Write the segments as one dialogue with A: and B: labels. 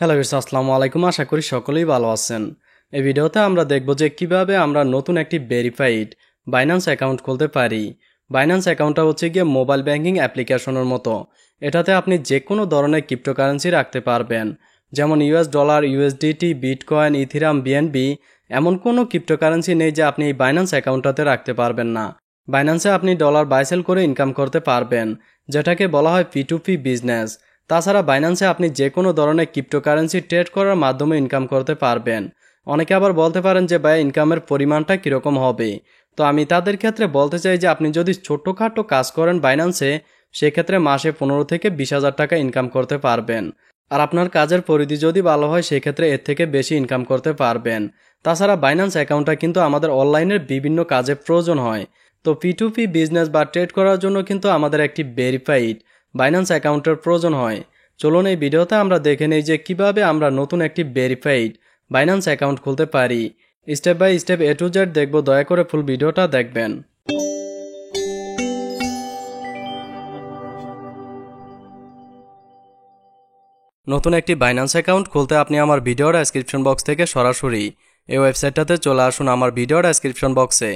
A: Hello guys, আসসালামু আলাইকুম। আশা করি সকলেই ভালো আছেন। এই ভিডিওতে আমরা দেখব যে কিভাবে আমরা নতুন একটি ভেরিফাইড বাইন্যান্স অ্যাকাউন্ট খুলতে পারি। বাইন্যান্স অ্যাকাউন্টটা হচ্ছে গিয়ে মোবাইল ব্যাংকিং অ্যাপ্লিকেশনের মতো। এটাতে আপনি যে কোনো ধরনের ক্রিপ্টোকারেন্সি রাখতে পারবেন, যেমন US dollar, USDT, bitcoin, Ethereum, BNB. এমন কোনো ক্রিপ্টোকারেন্সি নেই যে আপনি এই বাইন্যান্স অ্যাকাউন্টটাতে রাখতে পারবেন না। বাইন্যান্সে আপনি ডলার বাই সেল করে ইনকাম করতে পারবেন, যেটাকে বলা হয় পি2পি বিজনেস। তাছাড়া বাইন্যান্সে আপনি যে কোনো ধরনের ক্রিপ্টোকারেন্সি ট্রেড করার মাধ্যমে ইনকাম করতে পারবেন। অনেকে আবার বলতে পারেন যে ভাই, ইনকামের পরিমাণটা কীরকম হবে। তো আমি তাদের ক্ষেত্রে বলতে চাই যে আপনি যদি ছোট্টখাটো কাজ করেন বাইন্যান্সে, সেক্ষেত্রে মাসে 15 থেকে 20,000 টাকা ইনকাম করতে পারবেন। আর আপনার কাজের পরিধি যদি ভালো হয়, সেক্ষেত্রে এর থেকে বেশি ইনকাম করতে পারবেন। তাছাড়া বাইন্যান্স অ্যাকাউন্টটা কিন্তু আমাদের অনলাইনের বিভিন্ন কাজে প্রয়োজন হয়। তো পি2পি বিজনেস বা ট্রেড করার জন্য কিন্তু আমাদের একটি ভেরিফাইড বাইন্যান্স অ্যাকাউন্টের প্রয়োজন হয়। চলুন এই ভিডিওতে আমরা দেখে নেই যে কিভাবে আমরা নতুন একটি ভেরিফাইড বাইন্যান্স অ্যাকাউন্ট খুলতে পারি। Step by step A to Z দেখব, দয়া করে ফুল ভিডিওটা দেখবেন। নতুন একটি বাইন্যান্স অ্যাকাউন্ট খুলতে আপনি আমার ভিডিওর ডেসক্রিপশন বক্স থেকে সরাসরি এই ওয়েবসাইটটাতে চলে আসুন। আমার ভিডিওর ডেসক্রিপশন বক্সে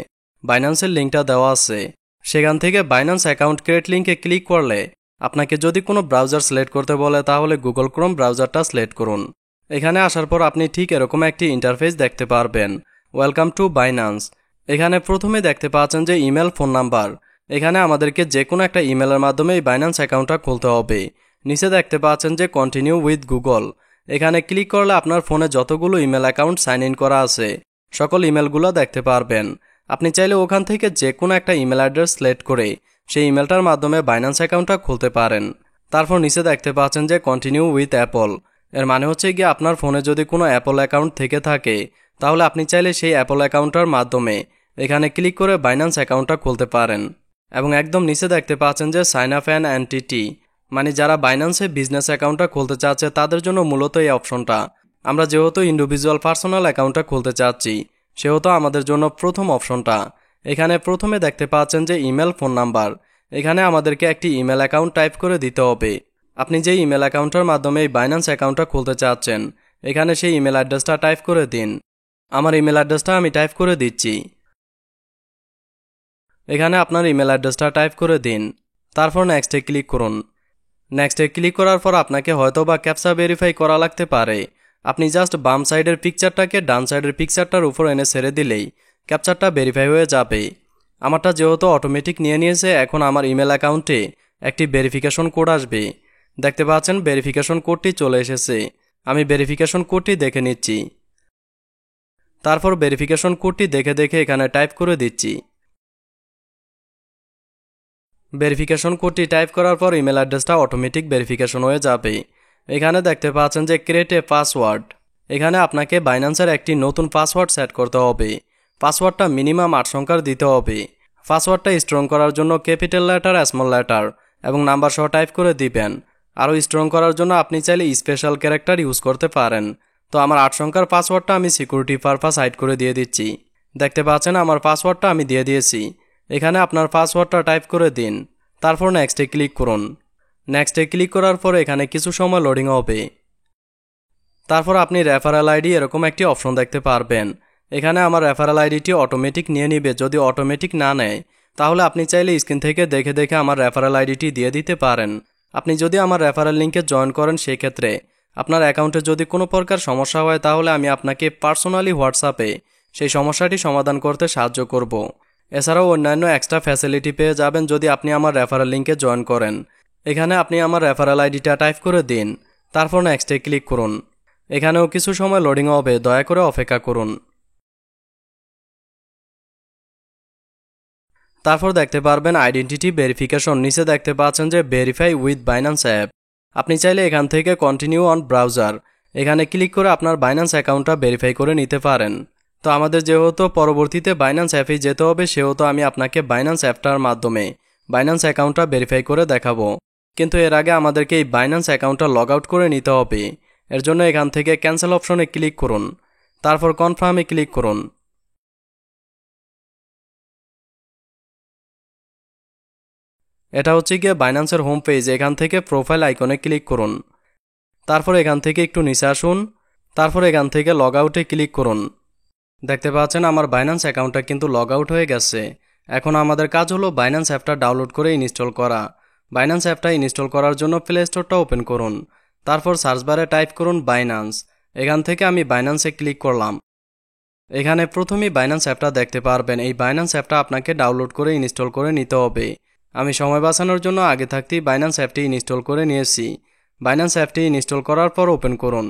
A: বাইন্যান্সের লিঙ্কটা দেওয়া আছে। সেখান থেকে বাইন্যান্স অ্যাকাউন্ট ক্রিয়েট লিঙ্কে ক্লিক করলে আপনাকে যদি কোনো ব্রাউজার সিলেক্ট করতে বলে, তাহলে গুগল ক্রোম ব্রাউজারটা সিলেক্ট করুন। এখানে আসার পর আপনি ঠিক এরকম একটি ইন্টারফেস দেখতে পারবেন, ওয়েলকাম টু বাইন্যান্স। এখানে প্রথমে দেখতে পাচ্ছেন যে ইমেল, ফোন নাম্বার। এখানে আমাদেরকে যে কোনো একটা ইমেলের মাধ্যমে এই বাইন্যান্স অ্যাকাউন্টটা খুলতে হবে। নিচে দেখতে পাচ্ছেন যে কন্টিনিউ উইথ গুগল। এখানে ক্লিক করলে আপনার ফোনে যতগুলো ইমেল অ্যাকাউন্ট সাইন ইন করা আছে সকল ইমেলগুলো দেখতে পারবেন। আপনি চাইলে ওখান থেকে যে কোনো একটা ইমেল অ্যাড্রেস সিলেক্ট করে সেই ইমেলটার মাধ্যমে বাইন্যান্স অ্যাকাউন্টটা খুলতে পারেন। তারপর নিচে দেখতে পাচ্ছেন যে কন্টিনিউ উইথ অ্যাপল। এর মানে হচ্ছে গিয়ে আপনার ফোনে যদি কোনো অ্যাপল অ্যাকাউন্ট থেকে থাকে, তাহলে আপনি চাইলে সেই অ্যাপল অ্যাকাউন্টটার মাধ্যমে এখানে ক্লিক করে বাইন্যান্স অ্যাকাউন্টটা খুলতে পারেন। এবং একদম নিচে দেখতে পাচ্ছেন যে সাইন আপ অ্যান এন্টিটি, মানে যারা বাইন্যান্সে বিজনেস অ্যাকাউন্টটা খুলতে চাচ্ছে তাদের জন্য মূলত এই অপশনটা। আমরা যেহেতু ইন্ডিভিজুয়াল পার্সোনাল অ্যাকাউন্টটা খুলতে চাচ্ছি, সেহেতু আমাদের জন্য প্রথম অপশনটা। এখানে প্রথমে দেখতে পাচ্ছেন যে ইমেল, ফোন নাম্বার। এখানে আমাদেরকে একটি ইমেল অ্যাকাউন্ট টাইপ করে দিতে হবে। আপনি যে ইমেল অ্যাকাউন্টের মাধ্যমে এই বাইন্যান্স অ্যাকাউন্টটা খুলতে চাচ্ছেন, এখানে সেই ইমেল অ্যাড্রেসটা টাইপ করে দিন। আমার ইমেল অ্যাড্রেসটা আমি টাইপ করে দিচ্ছি। এখানে আপনার ইমেল অ্যাড্রেসটা টাইপ করে দিন। তারপর নেক্সটে ক্লিক করুন। নেক্সটে ক্লিক করার পর আপনাকে হয়তো বা ক্যাপচা ভেরিফাই করা লাগতে পারে। আপনি জাস্ট বাম সাইডের পিকচারটাকে ডান সাইডের পিকচারটার উপর এনে ছেড়ে দিলেই ক্যাপচারটা ভেরিফাই হয়ে যাবে। আমারটা যেহেতু অটোমেটিক নিয়ে নিয়েছে, এখন আমার ইমেল অ্যাকাউন্টে একটি ভেরিফিকেশন কোড আসবে। দেখতে পাচ্ছেন ভেরিফিকেশন কোডটি চলে এসেছে। আমি ভেরিফিকেশন কোডটি দেখে নিচ্ছি। তারপর ভেরিফিকেশন কোডটি দেখে দেখে এখানে টাইপ করে দিচ্ছি। ভেরিফিকেশন কোডটি টাইপ করার পর ইমেল অ্যাড্রেসটা অটোমেটিক ভেরিফিকেশন হয়ে যাবে। এখানে দেখতে পাচ্ছেন যে ক্রিয়েট এ পাসওয়ার্ড। এখানে আপনাকে বাইন্যান্সের একটি নতুন পাসওয়ার্ড সেট করতে হবে। পাসওয়ার্ডটা মিনিমাম 8 সংখ্যার দিতে হবে। পাসওয়ার্ডটা স্ট্রং করার জন্য ক্যাপিটাল লেটার, স্মল লেটার এবং নাম্বার সহ টাইপ করে দিবেন। আরও স্ট্রং করার জন্য আপনি চাইলে স্পেশাল ক্যারেক্টার ইউজ করতে পারেন। তো আমার 8 সংখ্যার পাসওয়ার্ডটা আমি সিকিউরিটি পারপাস হাইড করে দিয়ে দিচ্ছি। দেখতে পাচ্ছেন আমার পাসওয়ার্ডটা আমি দিয়ে দিয়েছি। এখানে আপনার পাসওয়ার্ডটা টাইপ করে দিন। তারপর নেক্সটে ক্লিক করুন। নেক্সটে ক্লিক করার পর এখানে কিছু সময় লোডিং হবে। তারপর আপনি রেফারেল আইডি এরকম একটি অপশন দেখতে পারবেন। এখানে আমার রেফারেল আইডিটি অটোমেটিক নিয়ে নিবে। যদি অটোমেটিক না নেয়, তাহলে আপনি চাইলে স্ক্রিন থেকে দেখে দেখে আমার রেফারেল আইডিটি দিয়ে দিতে পারেন। আপনি যদি আমার রেফারেল লিঙ্কে জয়েন করেন, সেই ক্ষেত্রে আপনার অ্যাকাউন্টে যদি কোনো প্রকার সমস্যা হয়, তাহলে আমি আপনাকে পার্সোনালি হোয়াটসঅ্যাপে সেই সমস্যাটি সমাধান করতে সাহায্য করব। এছাড়াও অন্যান্য এক্সট্রা ফ্যাসিলিটি পেয়ে যাবেন যদি আপনি আমার রেফারেল লিঙ্কে জয়েন করেন। এখানে আপনি আমার রেফারেল আইডিটা টাইপ করে দিন। তারপর নেক্সটে ক্লিক করুন। এখানেও কিছু সময় লোডিং হবে, দয়া করে অপেক্ষা করুন। তারপর দেখতে পারবেন আইডেন্টিটি ভেরিফিকেশন। নিচে দেখতে পাচ্ছেন যে ভেরিফাই উইথ বাইন্যান্স অ্যাপ। আপনি চাইলে এখান থেকে কন্টিনিউ অন ব্রাউজার এখানে ক্লিক করে আপনার বাইন্যান্স অ্যাকাউন্টটা ভেরিফাই করে নিতে পারেন। তো আমাদের যেহেতু পরবর্তীতে বাইন্যান্স অ্যাপে যেতে হবে, সেহেতু আমি আপনাকে বাইন্যান্স অ্যাপটার মাধ্যমে বাইন্যান্স অ্যাকাউন্টটা ভেরিফাই করে দেখাবো। কিন্তু এর আগে আমাদেরকে এই বাইন্যান্স অ্যাকাউন্টটা লগ আউট করে নিতে হবে। এর জন্য এখান থেকে ক্যান্সেল অপশনে ক্লিক করুন। তারপর কনফার্মে ক্লিক করুন। এটা হচ্ছে গিয়ে বাইন্যান্সের হোম পেজ। এখান থেকে প্রোফাইল আইকনে ক্লিক করুন। তারপর এখান থেকে একটু নিচে আসুন, তারপর এখান থেকে লগ আউটে ক্লিক করুন। দেখতে পাচ্ছেন আমার বাইন্যান্স অ্যাকাউন্টটা কিন্তু লগ আউট হয়ে গেছে। এখন আমাদের কাজ হলো বাইন্যান্স অ্যাপটা ডাউনলোড করে ইনস্টল করা। বাইন্যান্স অ্যাপটা ইনস্টল করার জন্য প্লে স্টোরটা ওপেন করুন, তারপর সার্চ বারে টাইপ করুন বাইন্যান্স। এখান থেকে আমি বাইন্যান্সে ক্লিক করলাম। এখানে প্রথমেই বাইন্যান্স অ্যাপটা দেখতে পারবেন। এই বাইন্যান্স অ্যাপটা আপনাকে ডাউনলোড করে ইনস্টল করে নিতে হবে। আমি সময় বাঁচানোর জন্য আগে থাকতেই বাইন্যান্স অ্যাপটি ইনস্টল করে নিয়েছি। বাইন্যান্স অ্যাপটি ইনস্টল করার পর ওপেন করুন।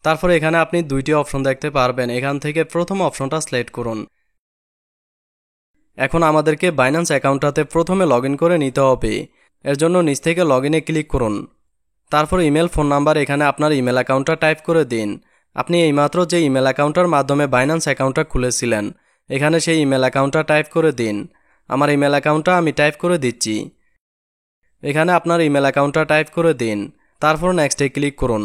A: তারপর এখানে আপনি দুইটি অপশন দেখতে পারবেন। এখান থেকে প্রথম অপশনটা সিলেক্ট করুন। এখন আমাদেরকে বাইন্যান্স অ্যাকাউন্টটাতে প্রথমে লগইন করে নিতে হবে। এর জন্য নিচ থেকে লগইনে ক্লিক করুন। তারপর ইমেল, ফোন নাম্বার এখানে আপনার ইমেল অ্যাকাউন্টটা টাইপ করে দিন। আপনি এইমাত্র যে ইমেল অ্যাকাউন্টের মাধ্যমে বাইন্যান্স অ্যাকাউন্টটা খুলেছিলেন, এখানে সেই ইমেল অ্যাকাউন্টটা টাইপ করে দিন। আমার ইমেল অ্যাকাউন্টটা আমি টাইপ করে দিচ্ছি। এখানে আপনার ইমেল অ্যাকাউন্টটা টাইপ করে দিন, তারপর নেক্সটে ক্লিক করুন।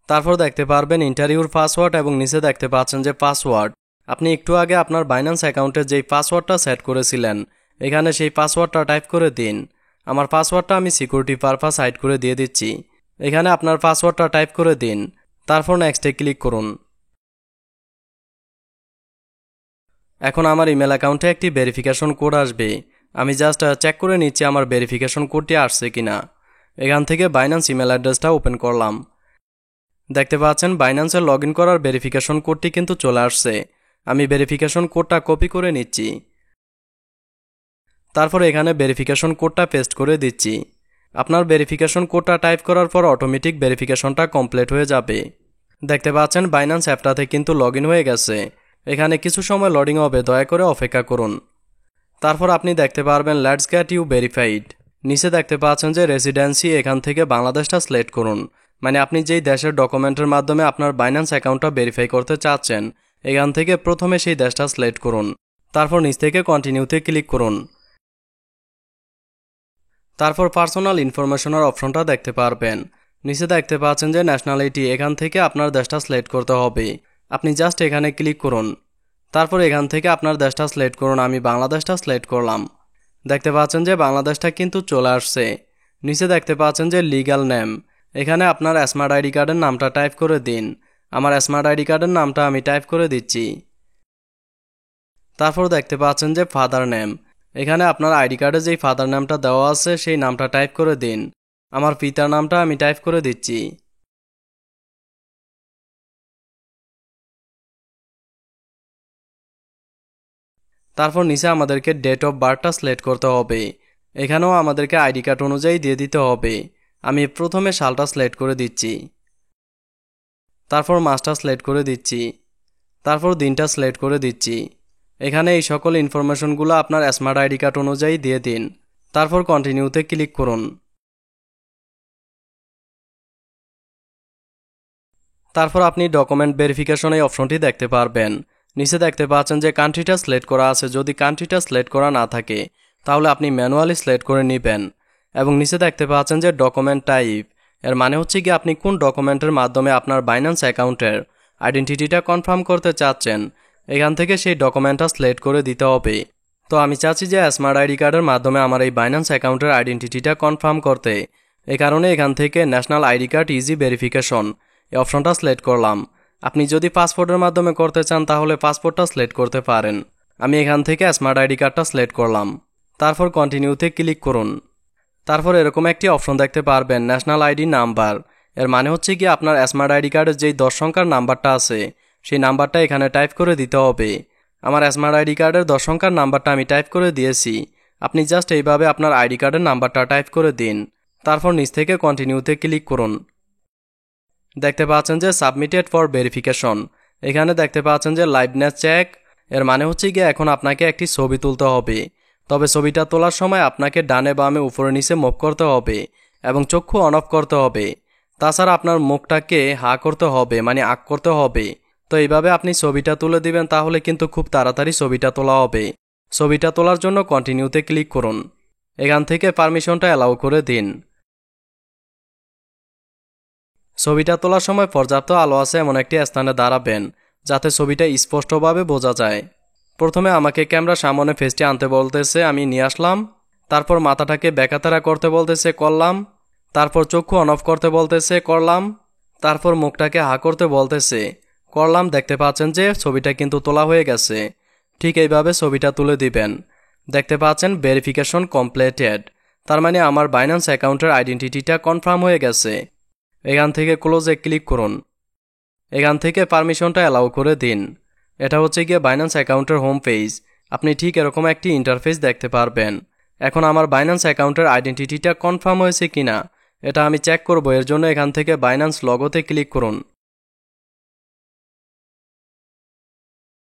A: তারপর দেখতে পারবেন ইন্টারভিউর পাসওয়ার্ড এবং নিচে দেখতে পাচ্ছেন যে পাসওয়ার্ড। আপনি একটু আগে আপনার বাইন্যান্স অ্যাকাউন্টে যেই পাসওয়ার্ডটা সেট করেছিলেন, এখানে সেই পাসওয়ার্ডটা টাইপ করে দিন। আমার পাসওয়ার্ডটা আমি সিকিউরিটি পারপাস হাইড করে দিয়ে দিচ্ছি। এখানে আপনার পাসওয়ার্ডটা টাইপ করে দিন, তারপর নেক্সটে ক্লিক করুন। এখন আমার ইমেল অ্যাকাউন্টে একটি ভেরিফিকেশন কোড আসবে। আমি জাস্ট চেক করে নিচ্ছি আমার ভেরিফিকেশন কোডটি আসছে কিনা। এখান থেকে বাইন্যান্স ইমেল অ্যাড্রেসটা ওপেন করলাম। দেখতে পাচ্ছেন বাইন্যান্সে লগইন করার ভেরিফিকেশন কোডটি কিন্তু চলে আসছে। আমি ভেরিফিকেশন কোডটা কপি করে নিচ্ছি। তারপর এখানে ভেরিফিকেশন কোডটা পেস্ট করে দিচ্ছি। আপনার ভেরিফিকেশন কোডটা টাইপ করার পর অটোমেটিক ভেরিফিকেশনটা কমপ্লিট হয়ে যাবে। দেখতে পাচ্ছেন বাইন্যান্স অ্যাপটাতে কিন্তু লগইন হয়ে গেছে। এখানে কিছু সময় লোডিং হবে, দয়া করে অপেক্ষা করুন। তারপর আপনি দেখতে পারবেন লেটস গেট ইউ ভেরিফাইড। নিচে দেখতে পাচ্ছেন যে রেসিডেন্সি, এখান থেকে বাংলাদেশটা সিলেক্ট করুন। মানে আপনি যেই দেশের ডকুমেন্টের মাধ্যমে আপনার বাইন্যান্স অ্যাকাউন্টটা ভেরিফাই করতে চাচ্ছেন, এখান থেকে প্রথমে সেই দেশটা সিলেক্ট করুন। তারপর নিচ থেকে কন্টিনিউতে ক্লিক করুন। তারপর পার্সোনাল ইনফরমেশনের অপশনটা দেখতে পারবেন। নিচে দেখতে পাচ্ছেন যে ন্যাশনালিটি, এখান থেকে আপনার দেশটা সিলেক্ট করতে হবে। আপনি জাস্ট এখানে ক্লিক করুন। তারপর এখান থেকে আপনার দেশটা সিলেক্ট করুন। আমি বাংলাদেশটা সিলেক্ট করলাম। দেখতে পাচ্ছেন যে বাংলাদেশটা কিন্তু চলে আসছে। নিচে দেখতে পাচ্ছেন যে লিগ্যাল নেম, এখানে আপনার স্মার্ট আইডি কার্ডের নামটা টাইপ করে দিন। আমার স্মার্ট আইডি কার্ডের নামটা আমি টাইপ করে দিচ্ছি। তারপর দেখতে পাচ্ছেন যে ফাদার নেম, এখানে আপনার আইডি কার্ডে যেই ফাদার নেমটা দেওয়া আছে সেই নামটা টাইপ করে দিন। আমার পিতার নামটা আমি টাইপ করে দিচ্ছি। তারপর নিচে আমাদেরকে ডেট অফ বার্থটা সিলেক্ট করতে হবে। এখানেও আমাদেরকে আইডি কার্ড অনুযায়ী দিয়ে দিতে হবে। আমি প্রথমে সালটা সিলেক্ট করে দিচ্ছি, তারপর মাসটা সিলেক্ট করে দিচ্ছি, তারপর দিনটা সিলেক্ট করে দিচ্ছি। এখানে এই সকল ইনফরমেশনগুলো আপনার স্মার্ট আইডি কার্ড অনুযায়ী দিয়ে দিন। তারপর কন্টিনিউতে ক্লিক করুন। তারপর আপনি ডকুমেন্ট ভেরিফিকেশন এই অপশনটি দেখতে পারবেন। নিচে দেখতে পাচ্ছেন যে কান্ট্রিটা সিলেক্ট করা আছে। যদি কান্ট্রিটা সিলেক্ট করা না থাকে তাহলে আপনি ম্যানুয়ালি সিলেক্ট করে নেবেন। এবং নিচে দেখতে পাচ্ছেন যে ডকুমেন্ট টাইপ, এর মানে হচ্ছে কি আপনি কোন ডকুমেন্টের মাধ্যমে আপনার বাইন্যান্স অ্যাকাউন্টের আইডেন্টিটিটা কনফার্ম করতে চাচ্ছেন, এখান থেকে সেই ডকুমেন্টটা সিলেক্ট করে দিতে হবে। তো আমি চাচ্ছি যে স্মার্ট আইডি কার্ডের মাধ্যমে আমার এই বাইন্যান্স অ্যাকাউন্টের আইডেন্টিটিটা কনফার্ম করতে। এই কারণে এখান থেকে national ID card easy verification এই অপশনটা সিলেক্ট করলাম। আপনি যদি পাসপোর্টের মাধ্যমে করতে চান তাহলে পাসপোর্টটা সিলেক্ট করতে পারেন। আমি এখান থেকে স্মার্ট আইডি কার্ডটা সিলেক্ট করলাম। তারপর কন্টিনিউতে ক্লিক করুন। তারপর এরকম একটি অপশন দেখতে পারবেন ন্যাশনাল আইডি নাম্বার। এর মানে হচ্ছে কি আপনার স্মার্ট আইডি কার্ডের যেই 10 সংখ্যার নাম্বারটা আছে সেই নাম্বারটা এখানে টাইপ করে দিতে হবে। আমার স্মার্ট আইডি কার্ডের 10 সংখ্যার নাম্বারটা আমি টাইপ করে দিয়েছি। আপনি জাস্ট এইভাবে আপনার আইডি কার্ডের নাম্বারটা টাইপ করে দিন। তারপর নিচ থেকে কন্টিনিউতে ক্লিক করুন। দেখতে পাচ্ছেন যে সাবমিটেড ফর ভেরিফিকেশন, এখানে দেখতে পাচ্ছেন যে লাইভনেস চেক। এর মানে হচ্ছে গিয়ে এখন আপনাকে একটি ছবি তুলতে হবে। তবে ছবিটা তোলার সময় আপনাকে ডানে বামে উপরে নিচে মুভ করতে হবে এবং চক্ষু অন অফ করতে হবে। তাছাড়া আপনার মুখটাকে হা করতে হবে, মানে আঁক করতে হবে। তো এইভাবে আপনি ছবিটা তুলে দিবেন, তাহলে কিন্তু খুব তাড়াতাড়ি ছবিটা তোলা হবে। ছবিটা তোলার জন্য কন্টিনিউতে ক্লিক করুন। এখান থেকে পারমিশনটা অ্যালাউ করে দিন। ছবিটা তোলার সময় পর্যাপ্ত আলো আছে এমন একটি স্থানে দাঁড়াবেন যাতে ছবিটা স্পষ্টভাবে বোঝা যায়। প্রথমে আমাকে ক্যামেরার সামনে ফেসটি আনতে বলতেছে, আমি নিয়ে আসলাম। তারপর মাথাটাকে বেকাতারা করতে বলতেছে, করলাম। তারপর চক্ষু অন অফ করতে বলতেছে, করলাম। তারপর মুখটাকে হা করতে বলতেছে, করলাম। দেখতে পাচ্ছেন যে ছবিটা কিন্তু তোলা হয়ে গেছে। ঠিক এইভাবে ছবিটা তুলে দিবেন। দেখতে পাচ্ছেন ভেরিফিকেশন কমপ্লিটেড, তার মানে আমার বাইন্যান্স অ্যাকাউন্টের আইডেন্টিটিটা কনফার্ম হয়ে গেছে। এখান থেকে ক্লোজে ক্লিক করুন। এখান থেকে পারমিশনটা অ্যালাউ করে দিন। এটা হচ্ছে গিয়ে বাইন্যান্স অ্যাকাউন্টের হোম পেজ। আপনি ঠিক এরকম একটি ইন্টারফেস দেখতে পারবেন। এখন আমার বাইন্যান্স অ্যাকাউন্টের আইডেন্টিটিটা কনফার্ম হয়েছে কিনা এটা আমি চেক করব। এর জন্য এখান থেকে বাইন্যান্স লগোতে ক্লিক করুন।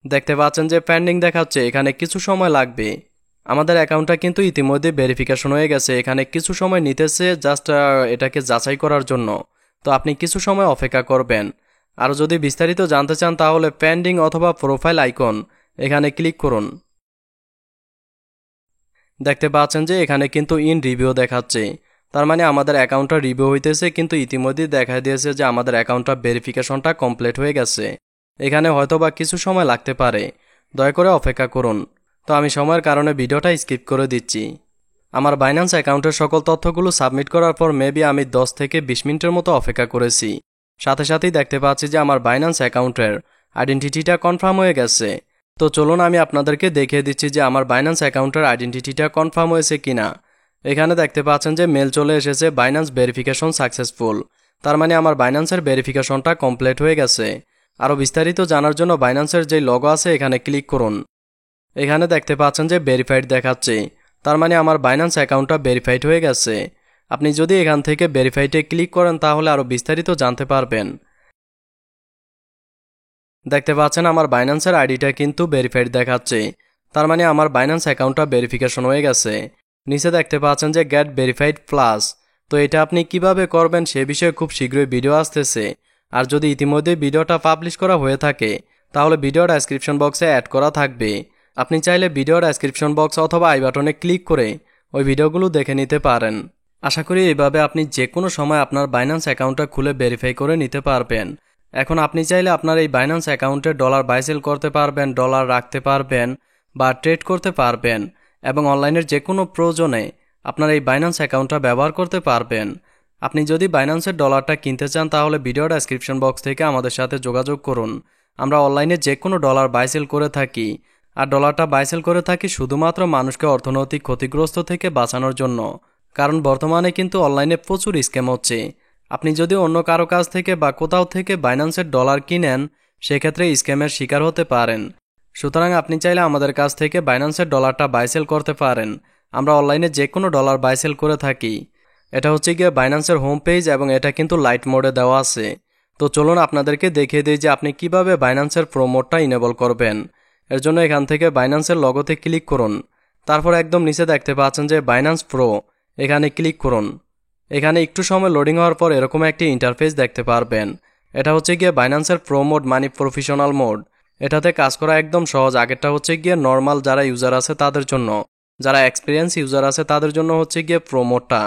A: দেখতে পাচ্ছেন যে পেন্ডিং দেখাচ্ছে, এখানে কিছু সময় লাগবে। আমাদের অ্যাকাউন্টটা কিন্তু ইতিমধ্যে ভেরিফিকেশন হয়ে গেছে। এখানে কিছু সময় নিতেছে জাস্ট এটাকে যাচাই করার জন্য। তো আপনি কিছু সময় অপেক্ষা করবেন। আর যদি বিস্তারিত জানতে চান তাহলে পেন্ডিং অথবা প্রোফাইল আইকন এখানে ক্লিক করুন। দেখতে পাচ্ছেন যে এখানে কিন্তু ইন রিভিউ দেখাচ্ছে, তার মানে আমাদের অ্যাকাউন্টটা রিভিউ হইতেছে, কিন্তু ইতিমধ্যে দেখা দিয়েছে যে আমাদের অ্যাকাউন্টটা ভেরিফিকেশনটা কমপ্লিট হয়ে গেছে। এখানে হয়তোবা কিছু সময় লাগতে পারে, দয়া করে অপেক্ষা করুন। তো আমি সময়ের কারণে ভিডিওটা স্কিপ করে দিচ্ছি। আমার বাইন্যান্স অ্যাকাউন্টের সকল তথ্যগুলো সাবমিট করার পর মেবি আমি 10 থেকে 20 মিনিটের মতো অপেক্ষা করেছি। সাথে সাথেই দেখতে পাচ্ছি যে আমার বাইন্যান্স অ্যাকাউন্টের আইডেন্টিটিটা কনফার্ম হয়ে গেছে। তো চলুন আমি আপনাদেরকে দেখিয়ে দিচ্ছি যে আমার বাইন্যান্স অ্যাকাউন্টের আইডেন্টিটিটা কনফার্ম হয়েছে কিনা। এখানে দেখতে পাচ্ছেন যে মেল চলে এসেছে, বাইন্যান্স ভেরিফিকেশন সাকসেসফুল, তার মানে আমার বাইন্যান্সের ভেরিফিকেশনটা কমপ্লিট হয়ে গেছে। আরও বিস্তারিত জানার জন্য বাইন্যান্সের যে লগো আছে এখানে ক্লিক করুন। এখানে দেখতে পাচ্ছেন যে ভেরিফাইড দেখাচ্ছে, তার মানে আমার বাইন্যান্স অ্যাকাউন্টটা ভেরিফাইড হয়ে গেছে। আপনি যদি এখান থেকে ভেরিফাইডে ক্লিক করেন তাহলে আরও বিস্তারিত জানতে পারবেন। দেখতে পাচ্ছেন আমার বাইন্যান্সের আইডিটা কিন্তু ভেরিফাইড দেখাচ্ছে, তার মানে আমার বাইন্যান্স অ্যাকাউন্টটা ভেরিফিকেশন হয়ে গেছে। নিচে দেখতে পাচ্ছেন যে গেট ভেরিফাইড প্লাস। তো এটা আপনি কিভাবে করবেন সে বিষয়ে খুব শীঘ্রই ভিডিও আসতেছে। আর যদি ইতিমধ্যে ভিডিওটা পাবলিশ করা হয়ে থাকে তাহলে ভিডিওর ডেসক্রিপশন বক্সে অ্যাড করা থাকবে। আপনি চাইলে ভিডিওর ডেসক্রিপশন বক্স অথবা আই বাটনে ক্লিক করে ওই ভিডিওগুলো দেখে নিতে পারেন। আশা করি এইভাবে আপনি যে কোনো সময় আপনার বাইন্যান্স অ্যাকাউন্টটা খুলে ভেরিফাই করে নিতে পারবেন। এখন আপনি চাইলে আপনার এই বাইন্যান্স অ্যাকাউন্টে ডলার বাই সেল করতে পারবেন, ডলার রাখতে পারবেন বা ট্রেড করতে পারবেন, এবং অনলাইনের যে কোনো প্রয়োজনে আপনার এই বাইন্যান্স অ্যাকাউন্টটা ব্যবহার করতে পারবেন। আপনি যদি বাইন্যান্সের ডলারটা কিনতে চান তাহলে ভিডিওর ডেসক্রিপশন বক্স থেকে আমাদের সাথে যোগাযোগ করুন। আমরা অনলাইনে যে কোনো ডলার বাই সেল করে থাকি, আর ডলারটা বাই সেল করে থাকি শুধুমাত্র মানুষকে অর্থনৈতিক ক্ষতিগ্রস্ত থেকে বাঁচানোর জন্য। কারণ বর্তমানে কিন্তু অনলাইনে প্রচুর স্ক্যাম হচ্ছে। আপনি যদি অন্য কারো কাছ থেকে বা কোথাও থেকে বাইন্যান্সের ডলার কিনেন সেক্ষেত্রে স্ক্যামের শিকার হতে পারেন। সুতরাং আপনি চাইলে আমাদের কাছ থেকে বাইন্যান্সের ডলারটা বাই সেল করতে পারেন। আমরা অনলাইনে যে কোনো ডলার বাই সেল করে থাকি। এটা হচ্ছে গিয়ে বাইন্যান্সের হোম পেজ এবং এটা কিন্তু লাইট মোডে দেওয়া আছে। তো চলুন আপনাদেরকে দেখিয়ে দিই যে আপনি কিভাবে বাইন্যান্সের প্রো মোডটা ইনেবল করবেন। এর জন্য এখান থেকে বাইন্যান্সের লগোতে ক্লিক করুন। তারপর একদম নিচে দেখতে পাচ্ছেন যে বাইন্যান্স প্রো, এখানে ক্লিক করুন। এখানে একটু সময় লোডিং হওয়ার পর এরকম একটি ইন্টারফেস দেখতে পারবেন। এটা হচ্ছে গিয়ে বাইন্যান্সের প্রো মোড মানে প্রফেশনাল মোড। এটাতে কাজ করা একদম সহজ। আগেরটা হচ্ছে গিয়ে নর্মাল যারা ইউজার আছে তাদের জন্য, যারা এক্সপিরিয়েন্স ইউজার আছে তাদের জন্য হচ্ছে গিয়ে প্রো মোডটা।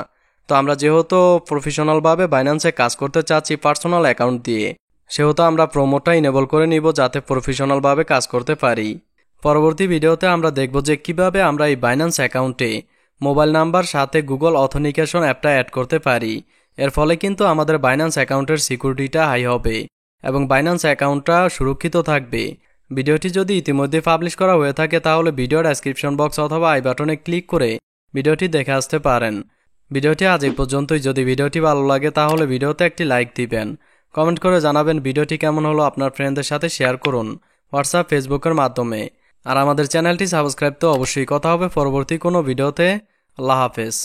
A: তো আমরা যেহেতু প্রফেশনালভাবে বাইন্যান্সে কাজ করতে চাচ্ছি পার্সোনাল অ্যাকাউন্ট দিয়ে, সেহেতু আমরা প্রো মোডটা ইনেবল করে নিব যাতে প্রফেশনালভাবে কাজ করতে পারি। পরবর্তী ভিডিওতে আমরা দেখব যে কিভাবে আমরা এই বাইন্যান্স অ্যাকাউন্টে মোবাইল নাম্বার সাথে গুগল অথেন্টিকেশন অ্যাপটা অ্যাড করতে পারি। এর ফলে কিন্তু আমাদের বাইন্যান্স অ্যাকাউন্টের সিকিউরিটিটা হাই হবে এবং বাইন্যান্স অ্যাকাউন্টটা সুরক্ষিত থাকবে। ভিডিওটি যদি ইতিমধ্যে পাবলিশ করা হয়ে থাকে তাহলে ভিডিওর ডেসক্রিপশন বক্স অথবা আই বাটনে ক্লিক করে ভিডিওটি দেখে আসতে পারেন। ভিডিওটি আজ এই পর্যন্তই। যদি ভিডিওটি ভালো লাগে তাহলে ভিডিওতে একটি লাইক দিবেন, কমেন্ট করে জানাবেন ভিডিওটি কেমন হলো, আপনার ফ্রেন্ডদের সাথে শেয়ার করুন হোয়াটসঅ্যাপ ফেসবুকের মাধ্যমে। আর আমাদের চ্যানেলটি সাবস্ক্রাইব তো অবশ্যই। কথা হবে পরবর্তী কোনো ভিডিওতে। আল্লাহ হাফেজ।